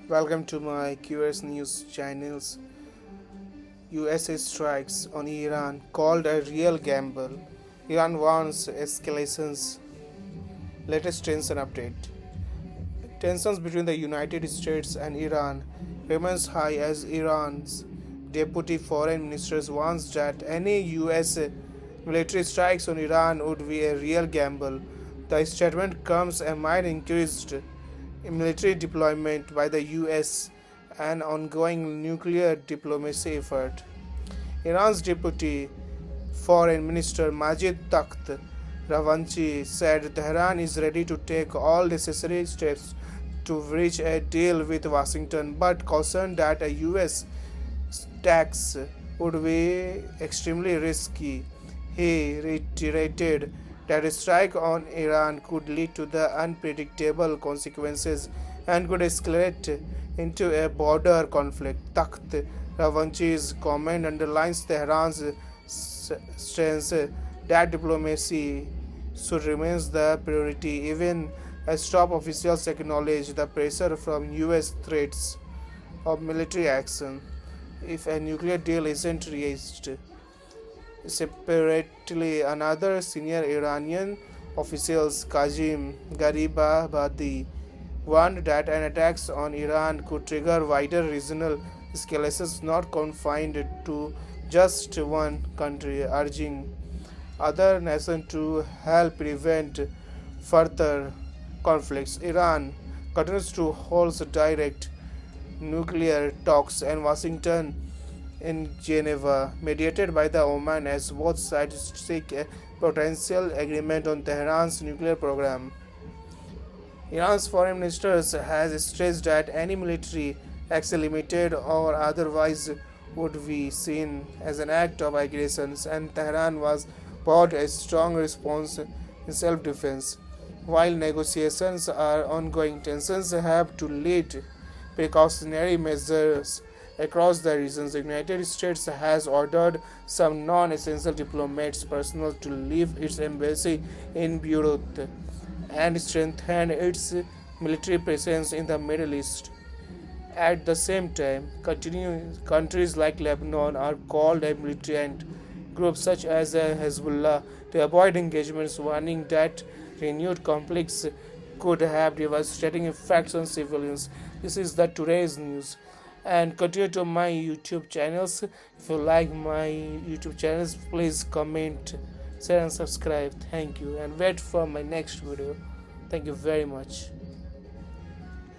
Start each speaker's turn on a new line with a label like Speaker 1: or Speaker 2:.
Speaker 1: Welcome to my QS News channels. USA strikes on Iran called a real gamble. Iran warns escalations. Latest tension update. Tensions between the United States and Iran remains high as Iran's deputy foreign minister warns that any US military strikes on Iran would be a real gamble. The statement comes amid increased military deployment by the US and ongoing nuclear diplomacy effort. Iran's deputy foreign minister Majid Takht Ravanchi said Tehran is ready to take all necessary steps to reach a deal with Washington, but cautioned that a US tax would be extremely risky. He reiterated that a strike on Iran could lead to the unpredictable consequences and could escalate into a border conflict. Takht Ravanchi's comment underlines Tehran's stance that diplomacy should remain the priority, even as top officials acknowledge the pressure from US threats of military action if a nuclear deal isn't reached. Separately, another senior Iranian official, Kazim Garibabadi, warned that an attack on Iran could trigger wider regional escalations not confined to just one country, urging other nations to help prevent further conflicts. Iran continues to hold direct nuclear talks and Washington in Geneva, mediated by the Oman, as both sides seek a potential agreement on Tehran's nuclear program. Iran's foreign minister has stressed that any military action, limited or otherwise, would be seen as an act of aggression, and Tehran was vowed a strong response in self-defense. While negotiations are ongoing, tensions have to lead precautionary measures across the region. The United States has ordered some non-essential diplomats personnel to leave its embassy in Beirut and strengthen its military presence in the Middle East. At the same time, countries like Lebanon are called a militant groups such as Hezbollah to avoid engagements, warning that renewed conflicts could have devastating effects on civilians. This is the today's news. And continue to my YouTube channels. If you like my YouTube channels, please comment, share and subscribe. Thank you, and wait for my next video. Thank you very much.